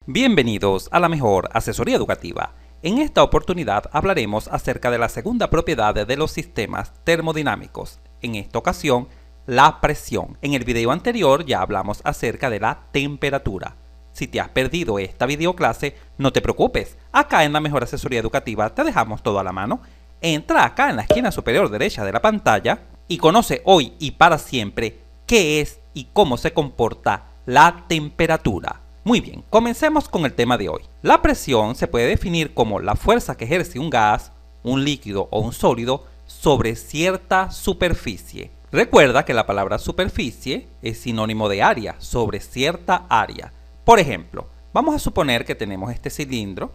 Bienvenidos a la mejor asesoría educativa. En esta oportunidad hablaremos acerca de la segunda propiedad de los sistemas termodinámicos. En esta ocasión, la presión. En el video anterior ya hablamos acerca de la temperatura. Si te has perdido esta videoclase, no te preocupes. Acá en la mejor asesoría educativa te dejamos todo a la mano. Entra acá en la esquina superior derecha de la pantalla y conoce hoy y para siempre qué es y cómo se comporta la temperatura. Muy bien, comencemos con el tema de hoy. La presión se puede definir como la fuerza que ejerce un gas, un líquido o un sólido sobre cierta superficie. Recuerda que la palabra superficie es sinónimo de área, sobre cierta área. Por ejemplo, vamos a suponer que tenemos este cilindro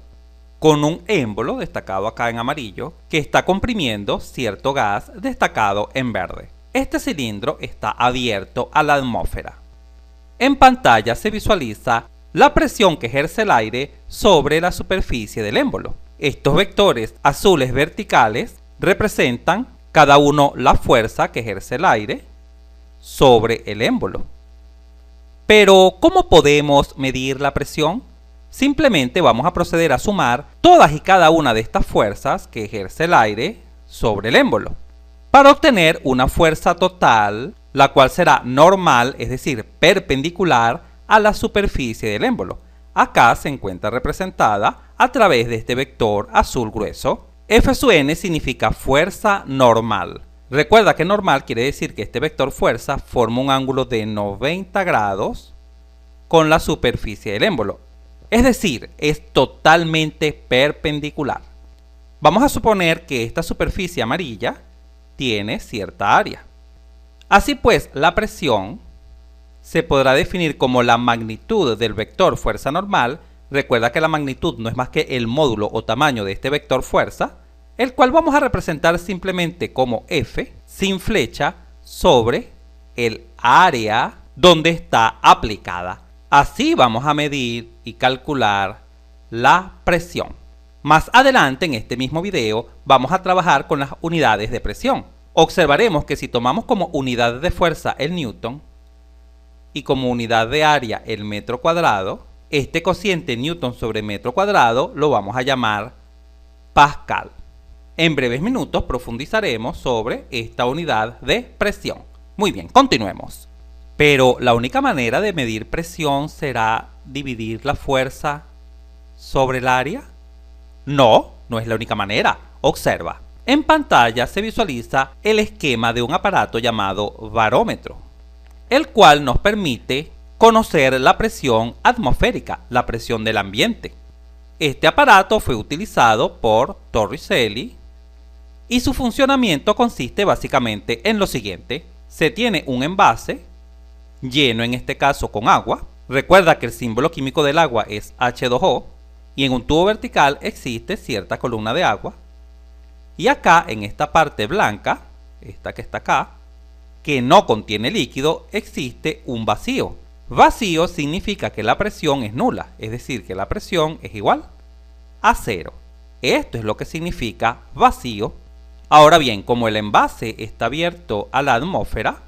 con un émbolo destacado acá en amarillo que está comprimiendo cierto gas destacado en verde. Este cilindro está abierto a la atmósfera. En pantalla se visualiza la presión que ejerce el aire sobre la superficie del émbolo. Estos vectores azules verticales representan cada uno la fuerza que ejerce el aire sobre el émbolo. Pero, ¿cómo podemos medir la presión? Simplemente vamos a proceder a sumar todas y cada una de estas fuerzas que ejerce el aire sobre el émbolo para obtener una fuerza total, la cual será normal, es decir, perpendicular a la superficie del émbolo. Acá se encuentra representada a través de este vector azul grueso. F sub n significa fuerza normal. Recuerda que normal quiere decir que este vector fuerza forma un ángulo de 90 grados con la superficie del émbolo. Es decir, es totalmente perpendicular. Vamos a suponer que esta superficie amarilla tiene cierta área. Así pues, la presión se podrá definir como la magnitud del vector fuerza normal. Recuerda que la magnitud no es más que el módulo o tamaño de este vector fuerza, el cual vamos a representar simplemente como F sin flecha sobre el área donde está aplicada. Así vamos a medir y calcular la presión. Más adelante en este mismo video vamos a trabajar con las unidades de presión. Observaremos que si tomamos como unidad de fuerza el newton y como unidad de área el metro cuadrado, este cociente newton sobre metro cuadrado lo vamos a llamar pascal. En breves minutos profundizaremos sobre esta unidad de presión. Muy bien, continuemos. Pero la única manera de medir presión será dividir la fuerza sobre el área. No, no es la única manera. Observa. En pantalla se visualiza el esquema de un aparato llamado barómetro, el cual nos permite conocer la presión atmosférica, la presión del ambiente. Este aparato fue utilizado por Torricelli y su funcionamiento consiste básicamente en lo siguiente. Se tiene un envase lleno, en este caso con agua. Recuerda que el símbolo químico del agua es H2O y en un tubo vertical existe cierta columna de agua. Y acá en esta parte blanca, esta que está acá, que no contiene líquido, existe un vacío. Vacío significa que la presión es nula, es decir, que la presión es igual a cero. Esto es lo que significa vacío. Ahora bien, como el envase está abierto a la atmósfera,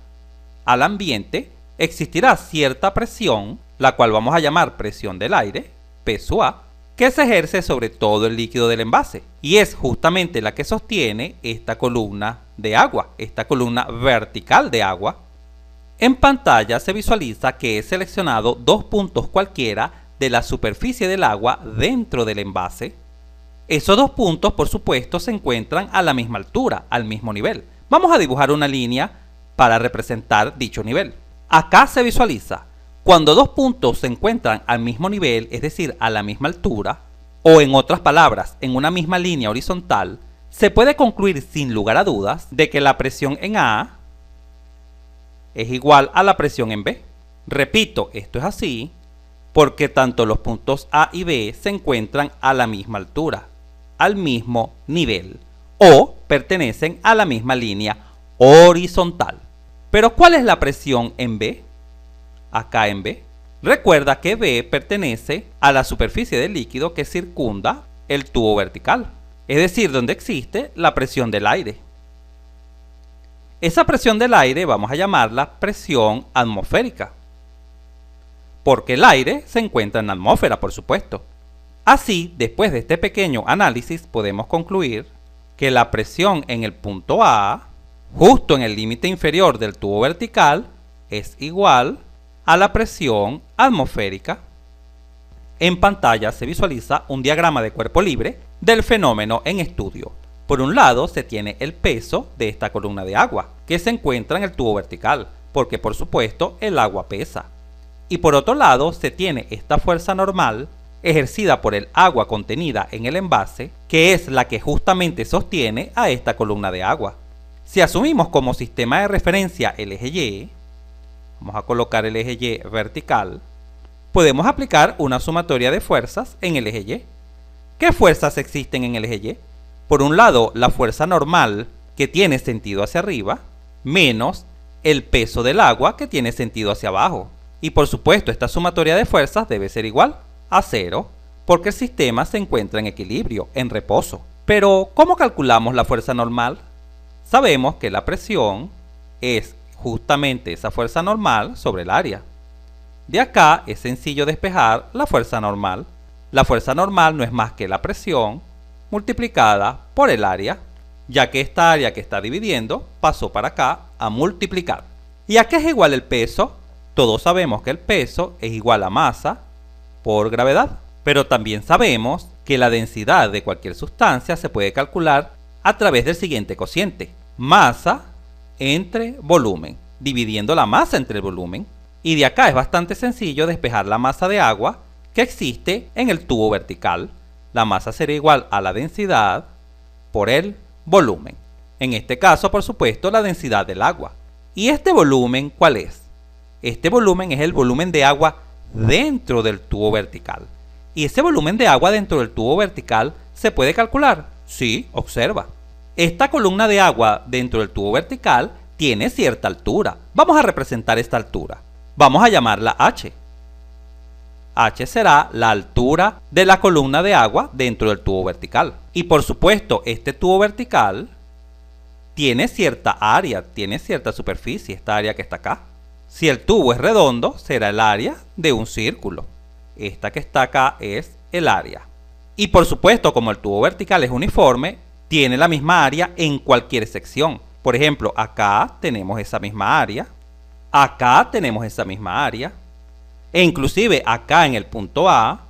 al ambiente, existirá cierta presión, la cual vamos a llamar presión del aire, P sub A, que se ejerce sobre todo el líquido del envase y es justamente la que sostiene esta columna de agua, esta columna vertical de agua. En pantalla se visualiza que he seleccionado dos puntos cualquiera de la superficie del agua dentro del envase. Esos dos puntos, por supuesto, se encuentran a la misma altura, al mismo nivel. Vamos a dibujar una línea para representar dicho nivel. Acá se visualiza cuando dos puntos se encuentran al mismo nivel, es decir, a la misma altura, o en otras palabras, en una misma línea horizontal, se puede concluir sin lugar a dudas de que la presión en A es igual a la presión en B. Repito, esto es así porque tanto los puntos A y B se encuentran a la misma altura, al mismo nivel, o pertenecen a la misma línea horizontal. Pero ¿cuál es la presión en B? Acá en B. Recuerda que B pertenece a la superficie del líquido que circunda el tubo vertical, es decir, donde existe la presión del aire. Esa presión del aire vamos a llamarla presión atmosférica. porque el aire se encuentra en la atmósfera, por supuesto. Así, después de este pequeño análisis, podemos concluir que la presión en el punto A, justo en el límite inferior del tubo vertical, es igual a la presión atmosférica. En pantalla se visualiza un diagrama de cuerpo libre del fenómeno en estudio. Por un lado se tiene el peso de esta columna de agua, que se encuentra en el tubo vertical, porque por supuesto el agua pesa. Y por otro lado se tiene esta fuerza normal ejercida por el agua contenida en el envase, que es la que justamente sostiene a esta columna de agua. Si asumimos como sistema de referencia el eje Y, vamos a colocar el eje Y vertical, podemos aplicar una sumatoria de fuerzas en el eje Y. ¿Qué fuerzas existen en el eje Y? Por un lado, la fuerza normal, que tiene sentido hacia arriba, menos el peso del agua, que tiene sentido hacia abajo. Y por supuesto, esta sumatoria de fuerzas debe ser igual a 0, porque el sistema se encuentra en equilibrio, en reposo. Pero, ¿cómo calculamos la fuerza normal? Sabemos que la presión es justamente esa fuerza normal sobre el área. De acá es sencillo despejar la fuerza normal. La fuerza normal no es más que la presión multiplicada por el área, ya que esta área que está dividiendo pasó para acá a multiplicar. ¿Y a qué es igual el peso? Todos sabemos que el peso es igual a masa por gravedad, pero también sabemos que la densidad de cualquier sustancia se puede calcular a través del siguiente cociente: masa entre volumen, dividiendo la masa entre el volumen. Y de acá es bastante sencillo despejar la masa de agua que existe en el tubo vertical. La masa será igual a la densidad por el volumen. En este caso, por supuesto, la densidad del agua. ¿Y este volumen cuál es? Este volumen es el volumen de agua dentro del tubo vertical. ¿Y ese volumen de agua dentro del tubo vertical se puede calcular? Sí, observa. Esta columna de agua dentro del tubo vertical tiene cierta altura. Vamos a representar esta altura. Vamos a llamarla H. H será la altura de la columna de agua dentro del tubo vertical. Y por supuesto, este tubo vertical tiene cierta área, tiene cierta superficie, esta área que está acá. Si el tubo es redondo, será el área de un círculo. Esta que está acá es el área. Y por supuesto, como el tubo vertical es uniforme, tiene la misma área en cualquier sección. Por ejemplo, acá tenemos esa misma área, acá tenemos esa misma área, e inclusive acá en el punto A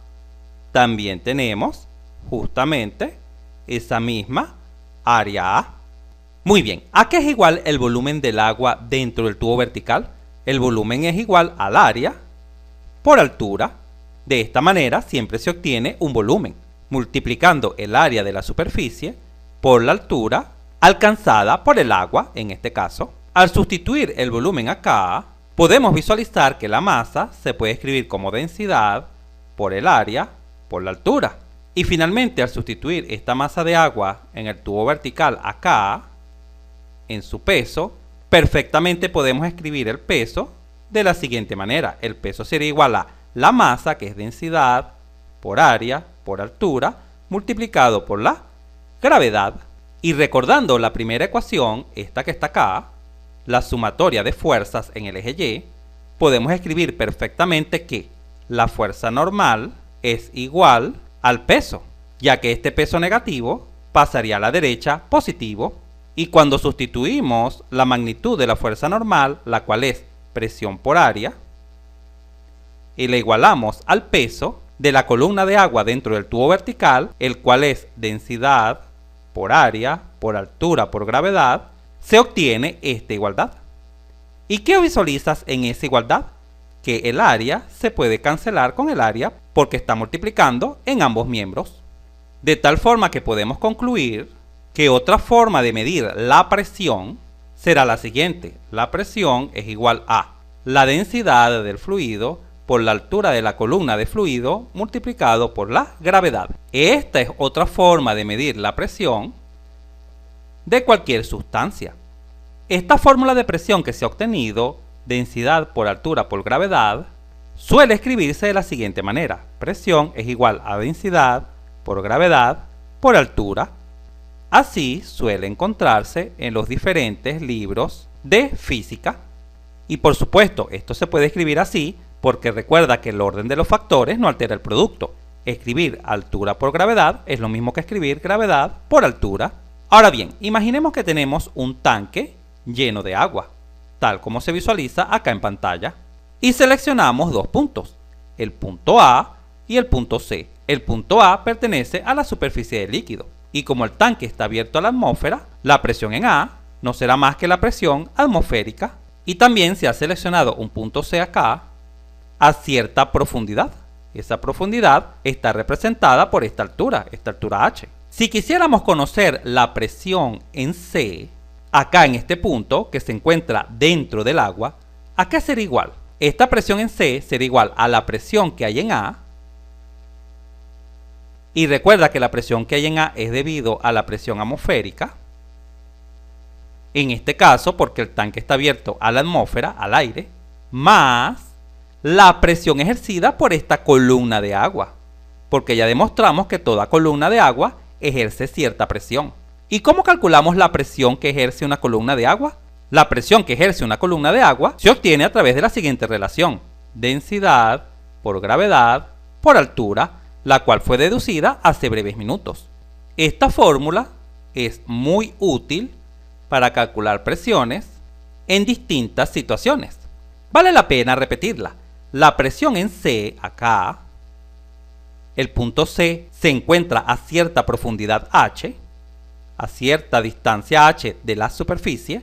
también tenemos justamente esa misma área A. Muy bien, ¿a qué es igual el volumen del agua dentro del tubo vertical? El volumen es igual al área por altura. De esta manera siempre se obtiene un volumen, multiplicando el área de la superficie por la altura alcanzada por el agua, en este caso. Al sustituir el volumen acá, podemos visualizar que la masa se puede escribir como densidad por el área por la altura. Y finalmente, al sustituir esta masa de agua en el tubo vertical acá, en su peso, perfectamente podemos escribir el peso de la siguiente manera. El peso sería igual a la masa, que es densidad, por área, por altura, multiplicado por la gravedad. Y recordando la primera ecuación, esta que está acá, la sumatoria de fuerzas en el eje Y, podemos escribir perfectamente que la fuerza normal es igual al peso, ya que este peso negativo pasaría a la derecha positivo. Y cuando sustituimos la magnitud de la fuerza normal, la cual es presión por área, y la igualamos al peso de la columna de agua dentro del tubo vertical, el cual es densidad por área, por altura, por gravedad, se obtiene esta igualdad. ¿Y qué visualizas en esa igualdad? Que el área se puede cancelar con el área porque está multiplicando en ambos miembros. De tal forma que podemos concluir que otra forma de medir la presión será la siguiente. La presión es igual a la densidad del fluido por la altura de la columna de fluido multiplicado por la gravedad. Esta es otra forma de medir la presión de cualquier sustancia. Esta fórmula de presión que se ha obtenido, densidad por altura por gravedad, suele escribirse de la siguiente manera. Presión es igual a densidad por gravedad por altura. Así suele encontrarse en los diferentes libros de física. Y por supuesto, esto se puede escribir así porque recuerda que el orden de los factores no altera el producto. Escribir altura por gravedad es lo mismo que escribir gravedad por altura. Ahora bien, imaginemos que tenemos un tanque lleno de agua, tal como se visualiza acá en pantalla, y seleccionamos dos puntos, el punto A y el punto C. El punto A pertenece a la superficie del líquido, y como el tanque está abierto a la atmósfera, la presión en A no será más que la presión atmosférica, y también se ha seleccionado un punto C acá a cierta profundidad. Esa profundidad está representada por esta altura H. Si quisiéramos conocer la presión en C, acá en este punto que se encuentra dentro del agua, ¿a qué será igual? Esta presión en C será igual a la presión que hay en A, y recuerda que la presión que hay en A es debido a la presión atmosférica, en este caso porque el tanque está abierto a la atmósfera, al aire, más la presión ejercida por esta columna de agua, porque ya demostramos que toda columna de agua ejerce cierta presión. ¿Y cómo calculamos la presión que ejerce una columna de agua? La presión que ejerce una columna de agua se obtiene a través de la siguiente relación: densidad por gravedad por altura, la cual fue deducida hace breves minutos. Esta fórmula es muy útil para calcular presiones en distintas situaciones. Vale la pena repetirla. La presión en C, acá, el punto C se encuentra a cierta profundidad H, a cierta distancia H de la superficie.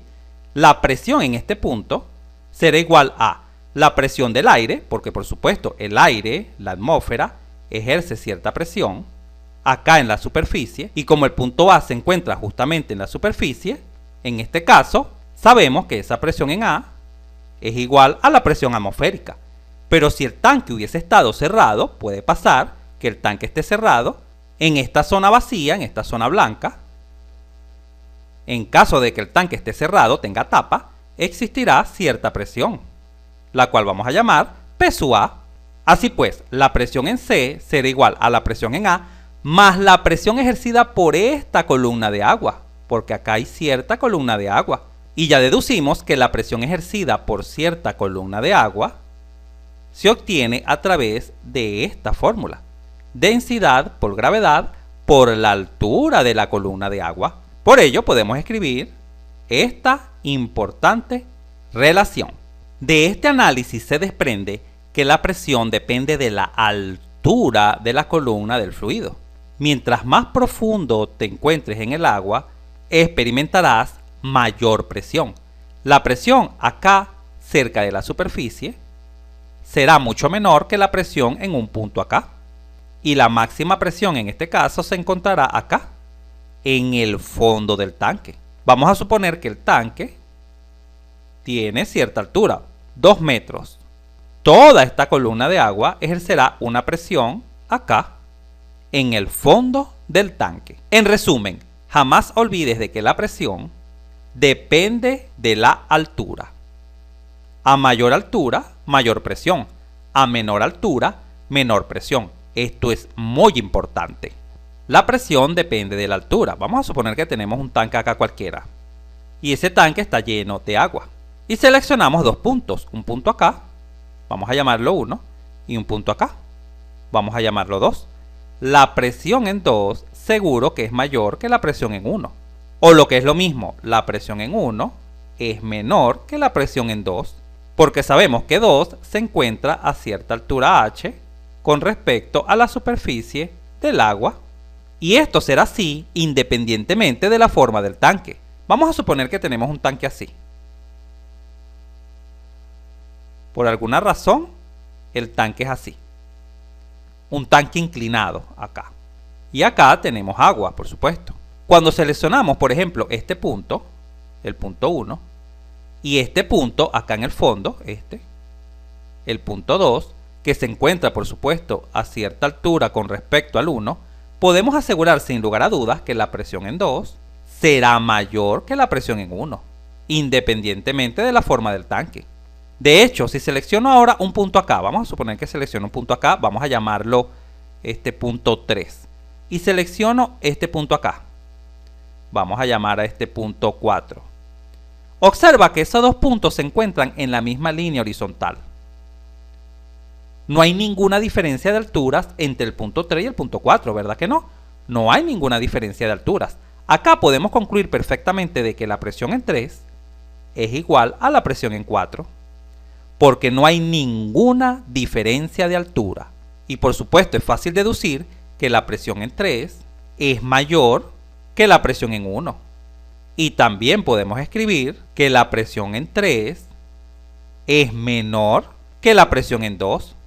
La presión en este punto será igual a la presión del aire, porque por supuesto el aire, la atmósfera, ejerce cierta presión acá en la superficie, y como el punto A se encuentra justamente en la superficie, en este caso sabemos que esa presión en A es igual a la presión atmosférica. Pero si el tanque hubiese estado cerrado, puede pasar que el tanque esté cerrado en esta zona vacía, en esta zona blanca. En caso de que el tanque esté cerrado, tenga tapa, existirá cierta presión, la cual vamos a llamar P sub A. Así pues, la presión en C será igual a la presión en A más la presión ejercida por esta columna de agua, porque acá hay cierta columna de agua. Y ya deducimos que la presión ejercida por cierta columna de agua se obtiene a través de esta fórmula: densidad por gravedad por la altura de la columna de agua. Por ello podemos escribir esta importante relación. De este análisis se desprende que la presión depende de la altura de la columna del fluido. Mientras más profundo te encuentres en el agua, experimentarás mayor presión. La presión acá, cerca de la superficie, será mucho menor que la presión en un punto acá. Y la máxima presión en este caso se encontrará acá, en el fondo del tanque. Vamos a suponer que el tanque tiene cierta altura, 2 metros. Toda esta columna de agua ejercerá una presión acá, en el fondo del tanque. En resumen, jamás olvides de que la presión depende de la altura. A mayor altura, mayor presión. A menor altura, menor presión. Esto es muy importante. La presión depende de la altura. Vamos a suponer que tenemos un tanque acá cualquiera, y ese tanque está lleno de agua. Y seleccionamos dos puntos. Un punto acá, vamos a llamarlo 1, y un punto acá, vamos a llamarlo 2. La presión en 2 seguro que es mayor que la presión en 1. O lo que es lo mismo, la presión en 1 es menor que la presión en 2, porque sabemos que 2 se encuentra a cierta altura H con respecto a la superficie del agua. Y esto será así independientemente de la forma del tanque. Vamos a suponer que tenemos un tanque así. Por alguna razón, el tanque es así. Un tanque inclinado acá. Y acá tenemos agua, por supuesto. Cuando seleccionamos, por ejemplo, este punto, el punto 1, y este punto acá en el fondo, el punto 2, que se encuentra, por supuesto, a cierta altura con respecto al 1, podemos asegurar sin lugar a dudas que la presión en 2 será mayor que la presión en 1, independientemente de la forma del tanque. De hecho, si selecciono ahora un punto acá, vamos a suponer que selecciono un punto acá, vamos a llamarlo punto 3. Y selecciono este punto acá, vamos a llamar a este punto 4. Observa que esos dos puntos se encuentran en la misma línea horizontal. No hay ninguna diferencia de alturas entre el punto 3 y el punto 4, ¿verdad que no? No hay ninguna diferencia de alturas. Acá podemos concluir perfectamente de que la presión en 3 es igual a la presión en 4, porque no hay ninguna diferencia de altura. Y por supuesto es fácil deducir que la presión en 3 es mayor que la presión en 1. Y también podemos escribir que la presión en 3 es menor que la presión en 2,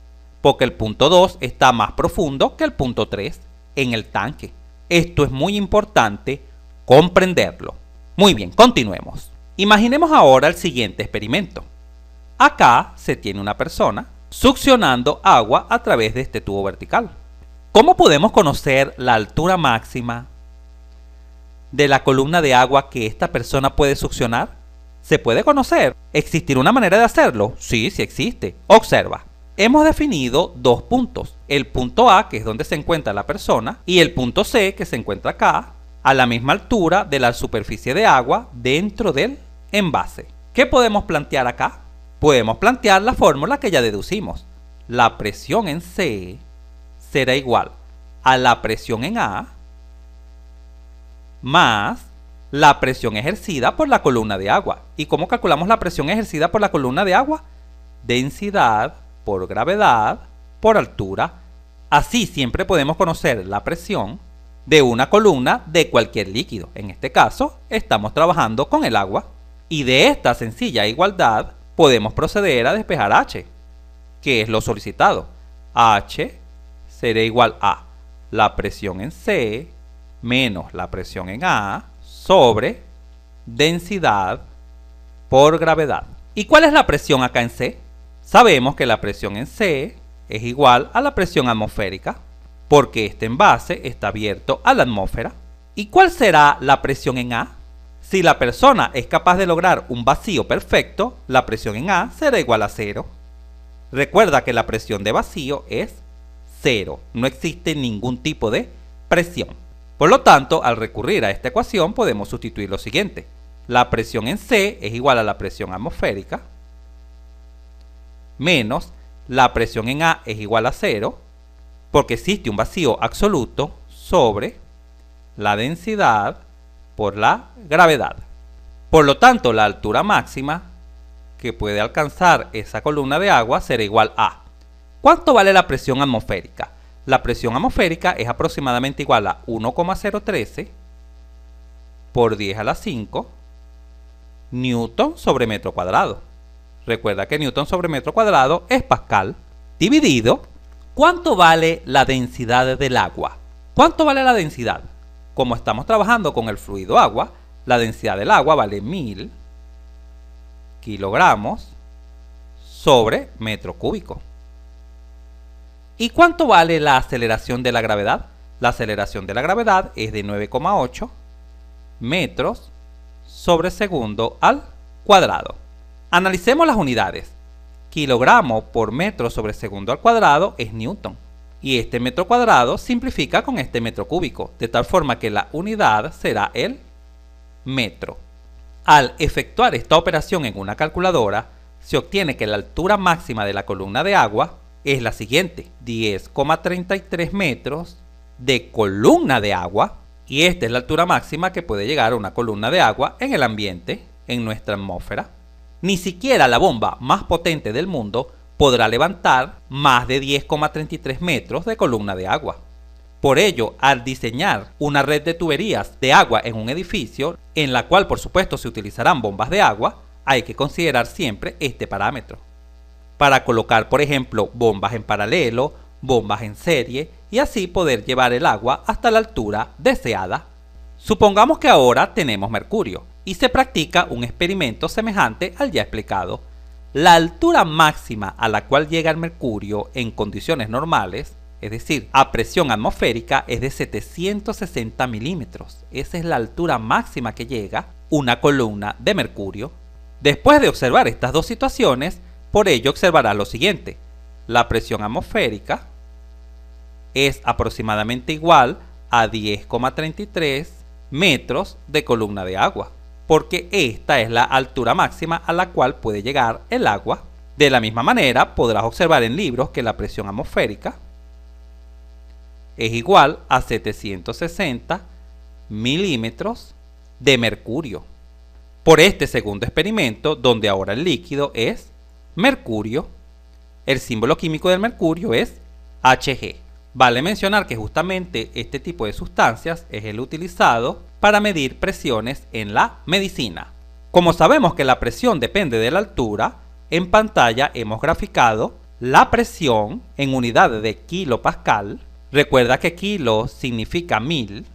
porque el punto 2 está más profundo que el punto 3 en el tanque. Esto es muy importante comprenderlo. Muy bien, continuemos. Imaginemos ahora el siguiente experimento. Acá se tiene una persona succionando agua a través de este tubo vertical. ¿Cómo podemos conocer la altura máxima de la columna de agua que esta persona puede succionar? ¿Se puede conocer? ¿Existirá una manera de hacerlo? Sí, sí existe. Observa. Hemos definido dos puntos. El punto A, que es donde se encuentra la persona, y el punto C, que se encuentra acá, a la misma altura de la superficie de agua dentro del envase. ¿Qué podemos plantear acá? Podemos plantear la fórmula que ya deducimos. La presión en C será igual a la presión en A más la presión ejercida por la columna de agua. ¿Y cómo calculamos la presión ejercida por la columna de agua? Densidad por gravedad por altura. Así siempre podemos conocer la presión de una columna de cualquier líquido. En este caso, estamos trabajando con el agua. Y de esta sencilla igualdad podemos proceder a despejar H, que es lo solicitado. H será igual a la presión en C menos la presión en A sobre densidad por gravedad. ¿Y cuál es la presión acá en C? Sabemos que la presión en C es igual a la presión atmosférica, porque este envase está abierto a la atmósfera. ¿Y cuál será la presión en A? Si la persona es capaz de lograr un vacío perfecto, la presión en A será igual a 0. Recuerda que la presión de vacío es 0. No existe ningún tipo de presión. Por lo tanto, al recurrir a esta ecuación podemos sustituir lo siguiente. La presión en C es igual a la presión atmosférica menos la presión en A es igual a 0, porque existe un vacío absoluto, sobre la densidad por la gravedad. Por lo tanto, la altura máxima que puede alcanzar esa columna de agua será igual a... ¿Cuánto vale la presión atmosférica? La presión atmosférica es aproximadamente igual a 1,013 por 10 a la 5 newton sobre metro cuadrado. Recuerda que newton sobre metro cuadrado es pascal, dividido. ¿Cuánto vale la densidad del agua? ¿Cuánto vale la densidad? Como estamos trabajando con el fluido agua, la densidad del agua vale 1000 kilogramos sobre metro cúbico. ¿Y cuánto vale la aceleración de la gravedad? La aceleración de la gravedad es de 9,8 metros sobre segundo al cuadrado. Analicemos las unidades. Kilogramo por metro sobre segundo al cuadrado es newton. Y este metro cuadrado simplifica con este metro cúbico, de tal forma que la unidad será el metro. Al efectuar esta operación en una calculadora, se obtiene que la altura máxima de la columna de agua es la siguiente: 10,33 metros de columna de agua. Y esta es la altura máxima que puede llegar a una columna de agua en el ambiente, en nuestra atmósfera. Ni siquiera la bomba más potente del mundo podrá levantar más de 10,33 metros de columna de agua. Por ello, al diseñar una red de tuberías de agua en un edificio, en la cual por supuesto se utilizarán bombas de agua, hay que considerar siempre este parámetro. Para colocar, por ejemplo, bombas en paralelo, bombas en serie, y así poder llevar el agua hasta la altura deseada. Supongamos que ahora tenemos mercurio y se practica un experimento semejante al ya explicado. La altura máxima a la cual llega el mercurio en condiciones normales, es decir, a presión atmosférica, es de 760 milímetros. Esa es la altura máxima que llega una columna de mercurio. Después de observar estas dos situaciones, por ello observará lo siguiente. La presión atmosférica es aproximadamente igual a 10,33 metros de columna de agua, porque esta es la altura máxima a la cual puede llegar el agua. De la misma manera, podrás observar en libros que la presión atmosférica es igual a 760 milímetros de mercurio. Por este segundo experimento, donde ahora el líquido es mercurio, el símbolo químico del mercurio es Hg. Vale mencionar que justamente este tipo de sustancias es el utilizado para medir presiones en la medicina. Como sabemos que la presión depende de la altura, en pantalla hemos graficado la presión en unidades de kilopascal. Recuerda que kilo significa 1000,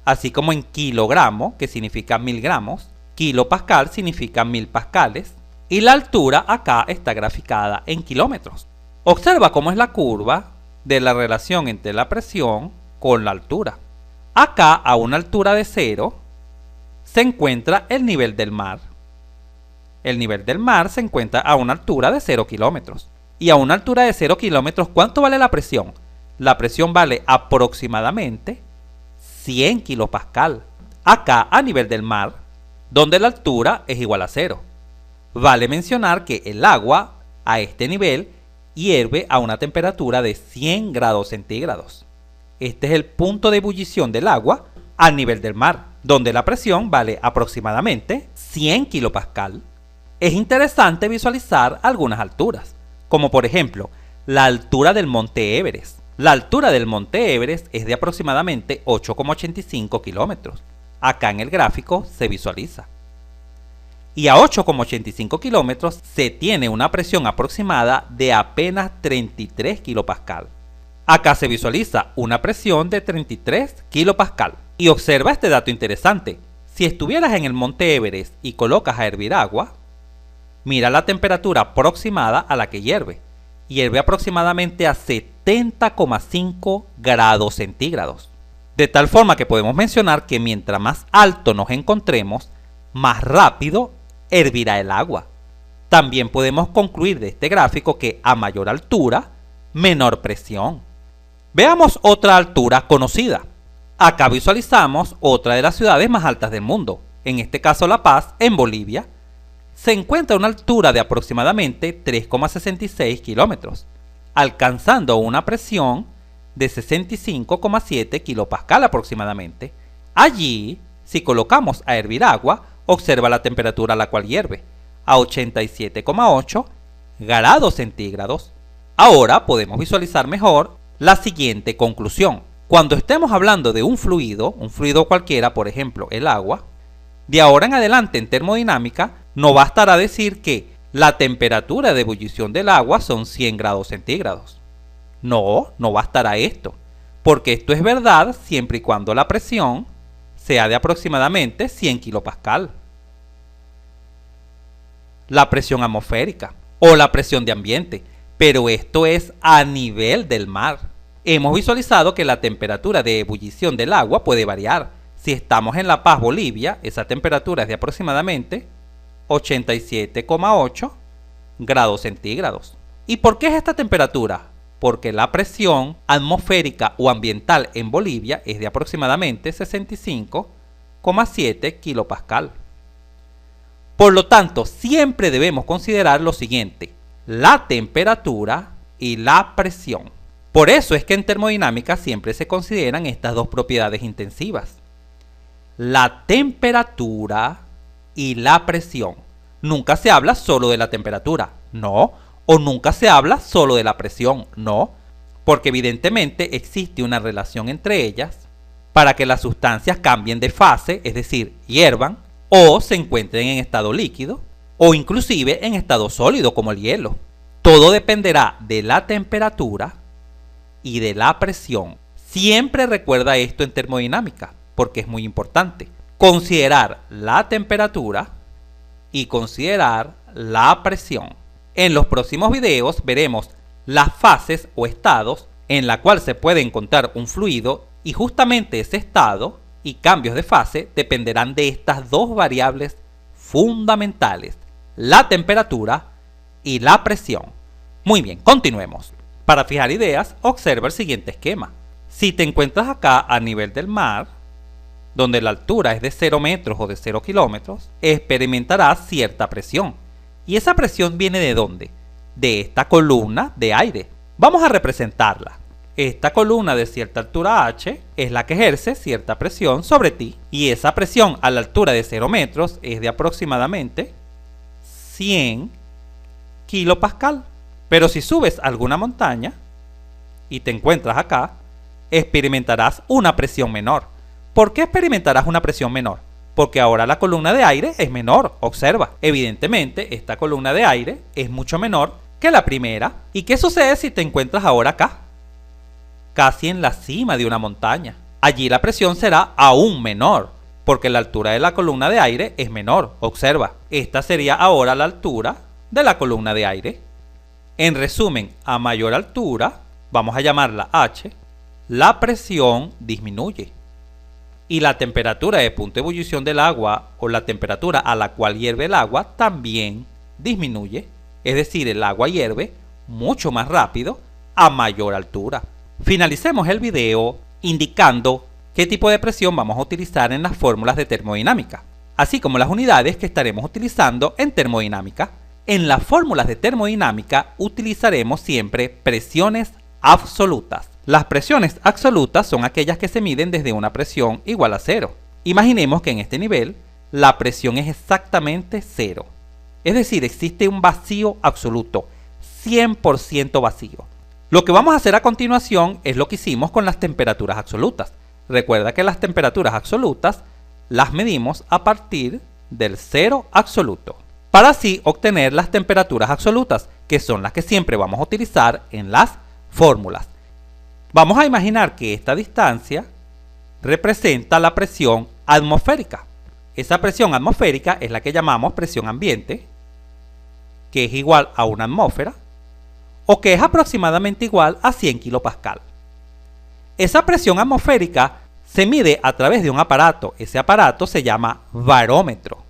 así como en kilogramo, que significa 1000 gramos. Kilopascal significa 1000 pascales. Y la altura acá está graficada en kilómetros. Observa cómo es la curva de la relación entre la presión con la altura. Acá, a una altura de 0, se encuentra el nivel del mar. El nivel del mar se encuentra a una altura de 0 kilómetros. Y a una altura de 0 kilómetros, ¿cuánto vale la presión? La presión vale aproximadamente 100 kilopascal. Acá, a nivel del mar, donde la altura es igual a 0. Vale mencionar que el agua, a este nivel, hierve a una temperatura de 100 grados centígrados. Este es el punto de ebullición del agua al nivel del mar, donde la presión vale aproximadamente 100 kilopascal. Es interesante visualizar algunas alturas, como por ejemplo, la altura del monte Everest. La altura del monte Everest es de aproximadamente 8,85 kilómetros. Acá en el gráfico se visualiza. Y a 8,85 kilómetros se tiene una presión aproximada de apenas 33 kilopascal. Acá se visualiza una presión de 33 kilopascal. Y observa este dato interesante. Si estuvieras en el monte Everest y colocas a hervir agua, mira la temperatura aproximada a la que hierve. Hierve aproximadamente a 70,5 grados centígrados. De tal forma que podemos mencionar que mientras más alto nos encontremos, más rápido hervirá el agua. También podemos concluir de este gráfico que a mayor altura, menor presión. Veamos otra altura conocida. Acá visualizamos otra de las ciudades más altas del mundo, en este caso La Paz, en Bolivia. Se encuentra a una altura de aproximadamente 3,66 kilómetros, alcanzando una presión de 65,7 kilopascal aproximadamente. Allí, si colocamos a hervir agua, observa la temperatura a la cual hierve, a 87,8 grados centígrados. Ahora podemos visualizar mejor la siguiente conclusión. Cuando estemos hablando de un fluido cualquiera, por ejemplo el agua, de ahora en adelante en termodinámica no bastará decir que la temperatura de ebullición del agua son 100 grados centígrados. No bastará esto, porque esto es verdad siempre y cuando la presión sea de aproximadamente 100 kilopascal. La presión atmosférica o la presión de ambiente, pero esto es a nivel del mar. Hemos visualizado que la temperatura de ebullición del agua puede variar. Si estamos en La Paz, Bolivia, esa temperatura es de aproximadamente 87,8 grados centígrados. ¿Y por qué es esta temperatura? Porque la presión atmosférica o ambiental en Bolivia es de aproximadamente 65,7 kilopascal. Por lo tanto, siempre debemos considerar lo siguiente: la temperatura y la presión. Por eso es que en termodinámica siempre se consideran estas dos propiedades intensivas: la temperatura y la presión. Nunca se habla solo de la temperatura, no, o nunca se habla solo de la presión, no, porque evidentemente existe una relación entre ellas para que las sustancias cambien de fase, es decir, hiervan, o se encuentren en estado líquido, o inclusive en estado sólido como el hielo. Todo dependerá de la temperatura y de la presión. Siempre recuerda esto en termodinámica, porque es muy importante. Considerar la temperatura y considerar la presión. En los próximos videos veremos las fases o estados en la cual se puede encontrar un fluido, y justamente ese estado y cambios de fase dependerán de estas dos variables fundamentales: la temperatura y la presión. Muy bien, continuemos. Para fijar ideas, observa el siguiente esquema. Si te encuentras acá a nivel del mar, donde la altura es de 0 metros o de 0 kilómetros, experimentarás cierta presión. ¿Y esa presión viene de dónde? De esta columna de aire. Vamos a representarla. Esta columna de cierta altura h es la que ejerce cierta presión sobre ti. Y esa presión a la altura de 0 metros es de aproximadamente 100 kilopascal. Pero si subes a alguna montaña y te encuentras acá, experimentarás una presión menor. ¿Por qué experimentarás una presión menor? Porque ahora la columna de aire es menor, observa. Evidentemente, esta columna de aire es mucho menor que la primera. ¿Y qué sucede si te encuentras ahora acá? Casi en la cima de una montaña. Allí la presión será aún menor, porque la altura de la columna de aire es menor, observa. Esta sería ahora la altura de la columna de aire. En resumen, a mayor altura, vamos a llamarla h, la presión disminuye. Y la temperatura de punto de ebullición del agua o la temperatura a la cual hierve el agua también disminuye. Es decir, el agua hierve mucho más rápido a mayor altura. Finalicemos el video indicando qué tipo de presión vamos a utilizar en las fórmulas de termodinámica, así como las unidades que estaremos utilizando en termodinámica. En las fórmulas de termodinámica utilizaremos siempre presiones absolutas. Las presiones absolutas son aquellas que se miden desde una presión igual a 0. Imaginemos que en este nivel la presión es exactamente 0. Es decir, existe un vacío absoluto, 100% vacío. Lo que vamos a hacer a continuación es lo que hicimos con las temperaturas absolutas. Recuerda que las temperaturas absolutas las medimos a partir del 0 absoluto, para así obtener las temperaturas absolutas, que son las que siempre vamos a utilizar en las fórmulas. Vamos a imaginar que esta distancia representa la presión atmosférica. Esa presión atmosférica es la que llamamos presión ambiente, que es igual a una atmósfera, o que es aproximadamente igual a 100 kilopascal. Esa presión atmosférica se mide a través de un aparato. Ese aparato se llama barómetro.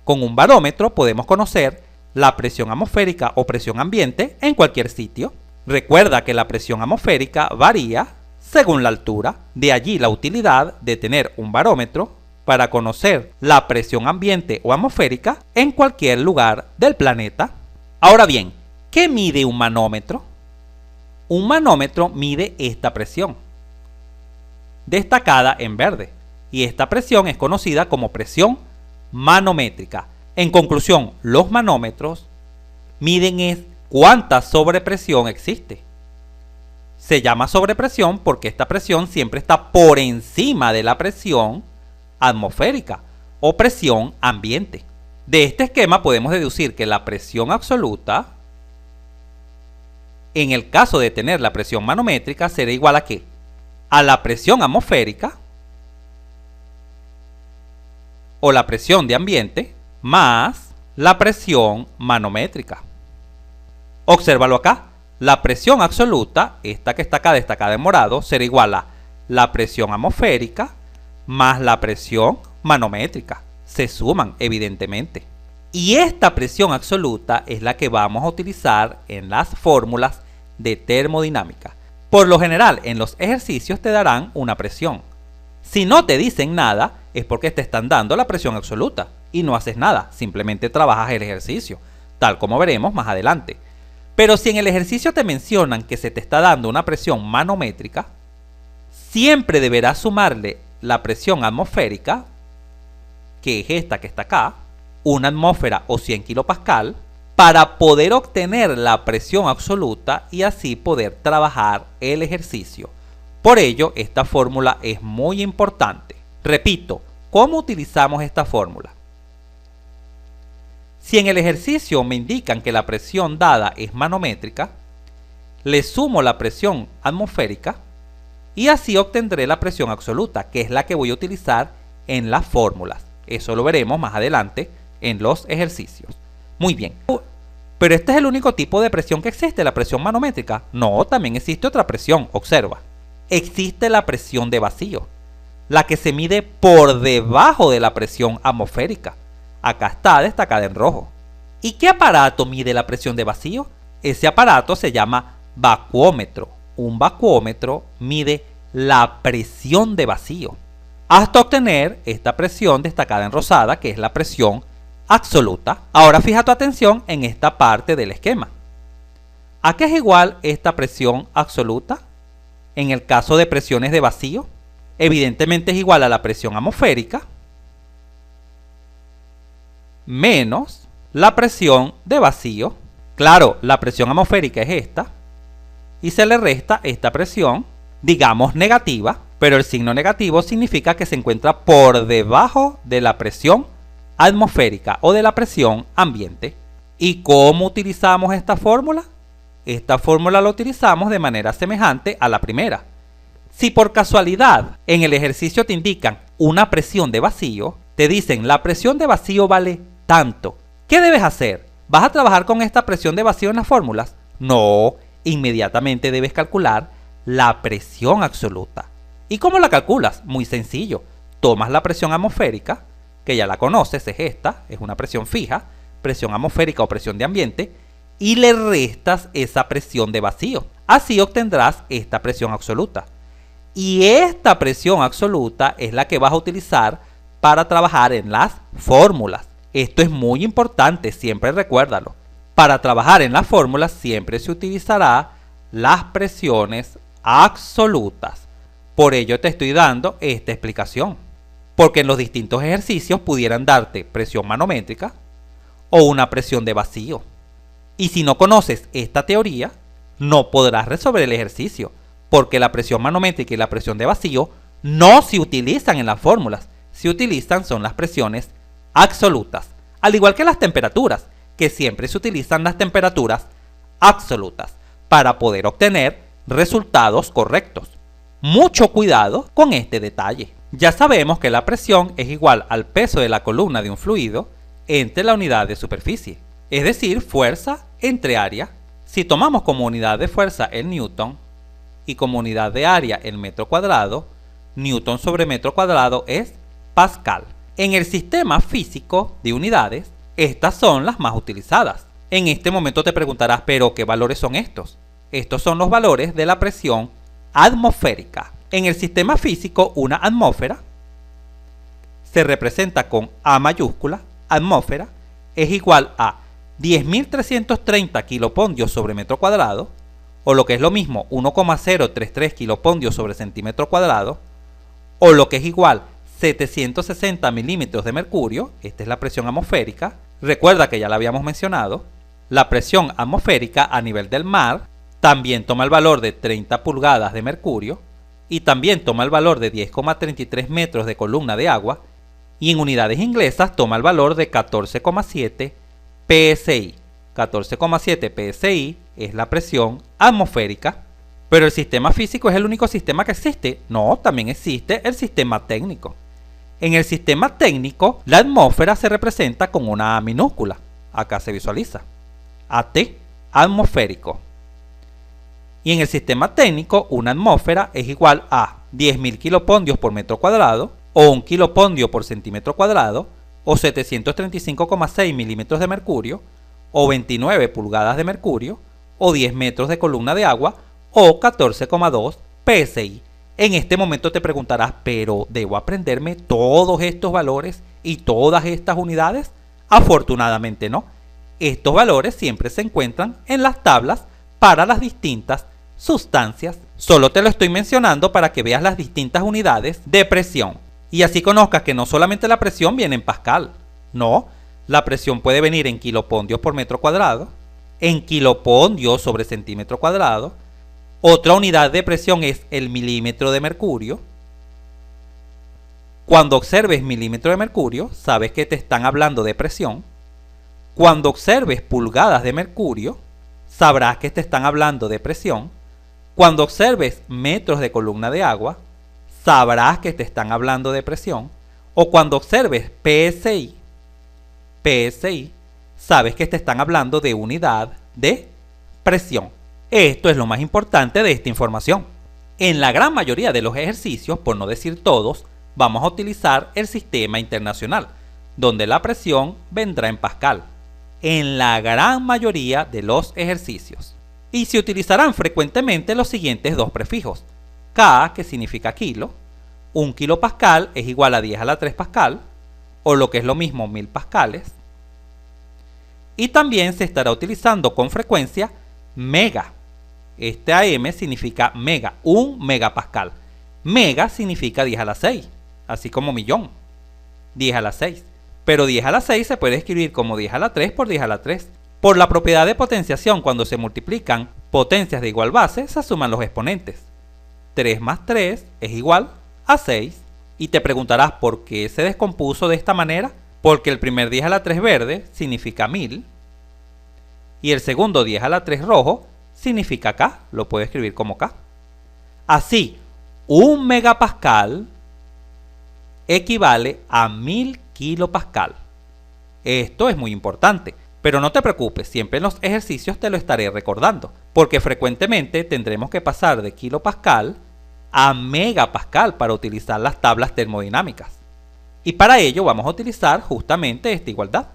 Con un barómetro podemos conocer la presión atmosférica o presión ambiente en cualquier sitio. Recuerda que la presión atmosférica varía según la altura. De allí la utilidad de tener un barómetro para conocer la presión ambiente o atmosférica en cualquier lugar del planeta. Ahora bien, ¿qué mide un manómetro? Un manómetro mide esta presión, destacada en verde, y esta presión es conocida como presión manométrica. En conclusión, los manómetros miden cuánta sobrepresión existe. Se llama sobrepresión porque esta presión siempre está por encima de la presión atmosférica o presión ambiente. De este esquema podemos deducir que la presión absoluta, en el caso de tener la presión manométrica, será igual a ¿qué? A la presión atmosférica o la presión de ambiente más la presión manométrica. Obsérvalo acá. La presión absoluta, esta que está acá destacada en morado, será igual a la presión atmosférica más la presión manométrica. Se suman, evidentemente. Y esta presión absoluta es la que vamos a utilizar en las fórmulas de termodinámica. Por lo general, en los ejercicios te darán una presión. Si no te dicen nada, es porque te están dando la presión absoluta y no haces nada, simplemente trabajas el ejercicio, tal como veremos más adelante. Pero si en el ejercicio te mencionan que se te está dando una presión manométrica, siempre deberás sumarle la presión atmosférica, que es esta que está acá, una atmósfera o 100 kilopascal, para poder obtener la presión absoluta y así poder trabajar el ejercicio. Por ello, esta fórmula es muy importante. Repito, ¿cómo utilizamos esta fórmula? Si en el ejercicio me indican que la presión dada es manométrica, le sumo la presión atmosférica y así obtendré la presión absoluta, que es la que voy a utilizar en las fórmulas. Eso lo veremos más adelante en los ejercicios. Muy bien. Pero este es el único tipo de presión que existe, la presión manométrica. No, también existe otra presión, observa. Existe la presión de vacío, la que se mide por debajo de la presión atmosférica. Acá está destacada en rojo. ¿Y qué aparato mide la presión de vacío? Ese aparato se llama vacuómetro. Un vacuómetro mide la presión de vacío hasta obtener esta presión destacada en rosada, que es la presión absoluta. Ahora fija tu atención en esta parte del esquema. ¿A qué es igual esta presión absoluta? En el caso de presiones de vacío, evidentemente es igual a la presión atmosférica menos la presión de vacío. Claro, la presión atmosférica es esta y se le resta esta presión, digamos negativa, pero el signo negativo significa que se encuentra por debajo de la presión atmosférica o de la presión ambiente. ¿Y cómo utilizamos esta fórmula? Esta fórmula la utilizamos de manera semejante a la primera. Si por casualidad en el ejercicio te indican una presión de vacío, te dicen la presión de vacío vale tanto. ¿Qué debes hacer? ¿Vas a trabajar con esta presión de vacío en las fórmulas? No, inmediatamente debes calcular la presión absoluta. ¿Y cómo la calculas? Muy sencillo. Tomas la presión atmosférica, que ya la conoces, es esta, es una presión fija, presión atmosférica o presión de ambiente, y le restas esa presión de vacío. Así obtendrás esta presión absoluta. Y esta presión absoluta es la que vas a utilizar para trabajar en las fórmulas. Esto es muy importante, siempre recuérdalo. Para trabajar en las fórmulas siempre se utilizará las presiones absolutas. Por ello te estoy dando esta explicación. Porque en los distintos ejercicios pudieran darte presión manométrica o una presión de vacío. Y si no conoces esta teoría, no podrás resolver el ejercicio, porque la presión manométrica y la presión de vacío no se utilizan en las fórmulas. Se utilizan son las presiones absolutas, al igual que las temperaturas, que siempre se utilizan las temperaturas absolutas para poder obtener resultados correctos. Mucho cuidado con este detalle. Ya sabemos que la presión es igual al peso de la columna de un fluido entre la unidad de superficie, es decir, fuerza entre área. Si tomamos como unidad de fuerza el newton y como unidad de área el metro cuadrado, newton sobre metro cuadrado es pascal. En el sistema físico de unidades, estas son las más utilizadas. En este momento te preguntarás, ¿pero qué valores son estos? Estos son los valores de la presión atmosférica. En el sistema físico, una atmósfera se representa con A mayúscula. Atmósfera es igual a 10.330 kilopondios sobre metro cuadrado, o lo que es lo mismo 1,033 kilopondios sobre centímetro cuadrado, o lo que es igual 760 milímetros de mercurio. Esta es la presión atmosférica. Recuerda que ya la habíamos mencionado. La presión atmosférica a nivel del mar también toma el valor de 30 pulgadas de mercurio y también toma el valor de 10,33 metros de columna de agua, y en unidades inglesas toma el valor de 14,7 psi. 14,7 psi es la presión atmosférica. ¿Pero el sistema físico es el único sistema que existe? No, también existe el sistema técnico. En el sistema técnico, la atmósfera se representa con una A minúscula. Acá se visualiza. AT, atmosférico. Y en el sistema técnico, una atmósfera es igual a 10.000 kilopondios por metro cuadrado, o 1 kilopondio por centímetro cuadrado, o 735,6 milímetros de mercurio, o 29 pulgadas de mercurio, o 10 metros de columna de agua, o 14,2 psi. En este momento te preguntarás, ¿pero debo aprenderme todos estos valores y todas estas unidades? Afortunadamente no. Estos valores siempre se encuentran en las tablas para las distintas sustancias. Solo te lo estoy mencionando para que veas las distintas unidades de presión y así conozcas que no solamente la presión viene en pascal. No, la presión puede venir en kilopondios por metro cuadrado, en kilopondios sobre centímetro cuadrado. Otra unidad de presión es el milímetro de mercurio. Cuando observes milímetro de mercurio, sabes que te están hablando de presión. Cuando observes pulgadas de mercurio, sabrás que te están hablando de presión. Cuando observes metros de columna de agua, sabrás que te están hablando de presión. O cuando observes PSI, sabes que te están hablando de unidad de presión. Esto es lo más importante de esta información. En la gran mayoría de los ejercicios, por no decir todos, vamos a utilizar el sistema internacional, donde la presión vendrá en pascal. En la gran mayoría de los ejercicios. Y se utilizarán frecuentemente los siguientes dos prefijos. K, que significa kilo. 1 kilopascal es igual a 10 a la 3 pascal, o lo que es lo mismo 1000 pascales. Y también se estará utilizando con frecuencia mega. Este AM significa mega, 1 megapascal. Mega significa 10 a la 6, así como millón, 10 a la 6. Pero 10 a la 6 se puede escribir como 10 a la 3 por 10 a la 3. Por la propiedad de potenciación, cuando se multiplican potencias de igual base, se suman los exponentes. 3 más 3 es igual a 6. Y te preguntarás por qué se descompuso de esta manera. Porque el primer 10 a la 3 verde significa 1000. Y el segundo 10 a la 3 rojo significa K. Lo puedo escribir como K. Así, 1 megapascal equivale a 1000 kilopascal. Esto es muy importante. Pero no te preocupes, siempre en los ejercicios te lo estaré recordando, porque frecuentemente tendremos que pasar de kilopascal a megapascal para utilizar las tablas termodinámicas. Y para ello vamos a utilizar justamente esta igualdad.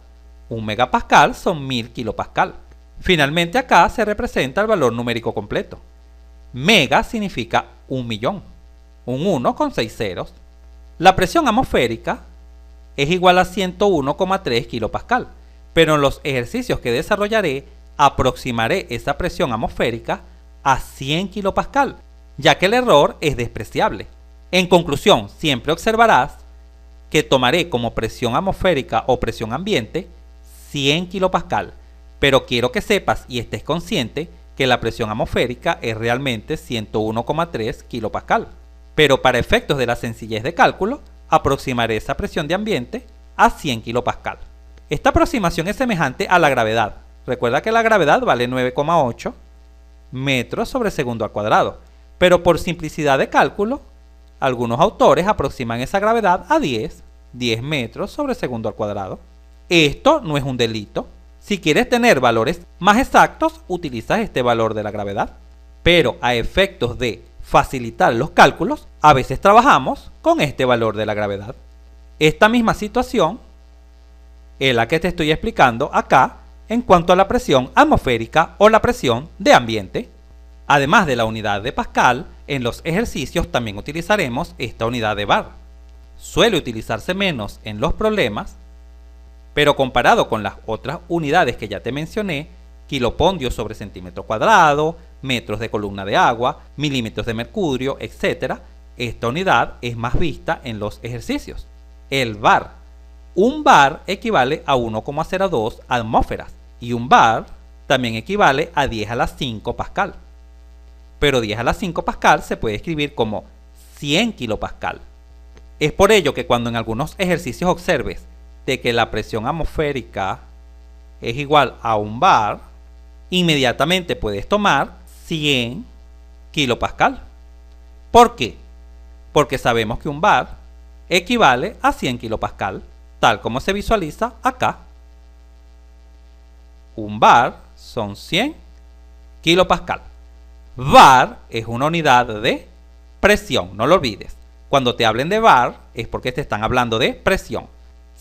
1 megapascal son 1000 kilopascal. Finalmente acá se representa el valor numérico completo. Mega significa 1.000.000, un 1 con 6 ceros. La presión atmosférica es igual a 101,3 kilopascal. Pero en los ejercicios que desarrollaré, aproximaré esa presión atmosférica a 100 kilopascal, ya que el error es despreciable. En conclusión, siempre observarás que tomaré como presión atmosférica o presión ambiente 100 kilopascal, pero quiero que sepas y estés consciente que la presión atmosférica es realmente 101,3 kilopascal. Pero para efectos de la sencillez de cálculo, aproximaré esa presión de ambiente a 100 kilopascal. Esta aproximación es semejante a la gravedad. Recuerda que la gravedad vale 9,8 metros sobre segundo al cuadrado. Pero por simplicidad de cálculo, algunos autores aproximan esa gravedad a 10 metros sobre segundo al cuadrado. Esto no es un delito. Si quieres tener valores más exactos, utilizas este valor de la gravedad. Pero a efectos de facilitar los cálculos, a veces trabajamos con este valor de la gravedad. Esta misma situación es la que te estoy explicando acá en cuanto a la presión atmosférica o la presión de ambiente. Además de la unidad de Pascal, en los ejercicios también utilizaremos esta unidad de bar. Suele utilizarse menos en los problemas, pero comparado con las otras unidades que ya te mencioné, kilopondios sobre centímetro cuadrado, metros de columna de agua, milímetros de mercurio, etc., esta unidad es más vista en los ejercicios. El bar. Un bar equivale a 1,02 atmósferas y un bar también equivale a 10 a la 5 pascal. Pero 10 a la 5 pascal se puede escribir como 100 kilopascal. Es por ello que cuando en algunos ejercicios observes de que la presión atmosférica es igual a un bar, inmediatamente puedes tomar 100 kilopascal. ¿Por qué? Porque sabemos que un bar equivale a 100 kilopascal, tal como se visualiza acá. Un bar son 100 kilopascal. Bar es una unidad de presión, no lo olvides. Cuando te hablen de bar es porque te están hablando de presión.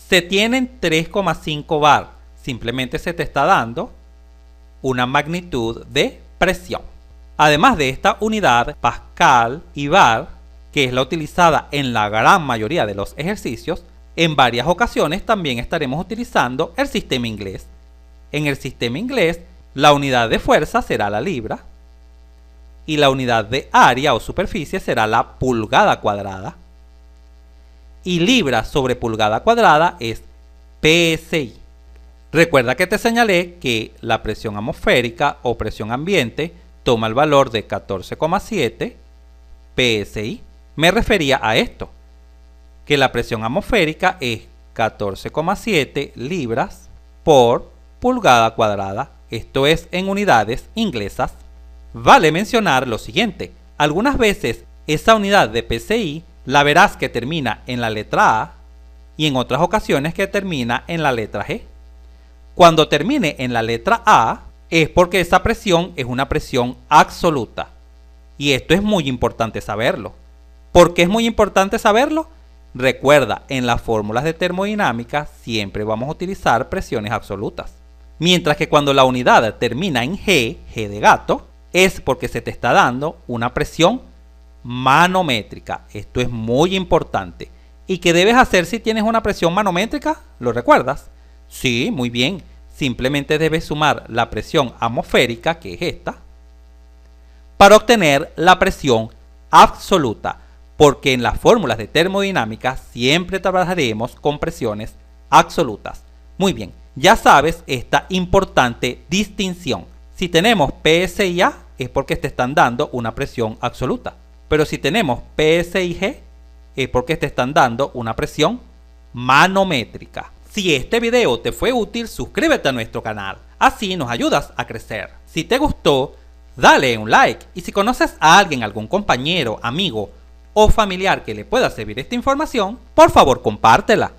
Se tienen 3,5 bar, simplemente se te está dando una magnitud de presión. Además de esta unidad, pascal y bar, que es la utilizada en la gran mayoría de los ejercicios, en varias ocasiones también estaremos utilizando el sistema inglés. En el sistema inglés, la unidad de fuerza será la libra y la unidad de área o superficie será la pulgada cuadrada. Y libra sobre pulgada cuadrada es PSI. Recuerda que te señalé que la presión atmosférica o presión ambiente toma el valor de 14,7 PSI. Me refería a esto, que la presión atmosférica es 14,7 libras por pulgada cuadrada. Esto es en unidades inglesas. Vale mencionar lo siguiente. Algunas veces esa unidad de PSI la verás que termina en la letra A y en otras ocasiones que termina en la letra G. Cuando termine en la letra A es porque esa presión es una presión absoluta. Y esto es muy importante saberlo. ¿Por qué es muy importante saberlo? Recuerda, en las fórmulas de termodinámica siempre vamos a utilizar presiones absolutas. Mientras que cuando la unidad termina en G, G de gato, es porque se te está dando una presión manométrica. Esto es muy importante. ¿Y qué debes hacer si tienes una presión manométrica? ¿Lo recuerdas? Sí, muy bien. simplemente debes sumar la presión atmosférica, que es esta, para obtener la presión absoluta, porque en las fórmulas de termodinámica siempre trabajaremos con presiones absolutas. Muy bien, ya sabes esta importante distinción. Si tenemos PSI-A es porque te están dando una presión absoluta, pero si tenemos PSI-G es porque te están dando una presión manométrica. Si este video te fue útil, suscríbete a nuestro canal, así nos ayudas a crecer. Si te gustó, dale un like, y si conoces a alguien, algún compañero, amigo o familiar que le pueda servir esta información, por favor compártela.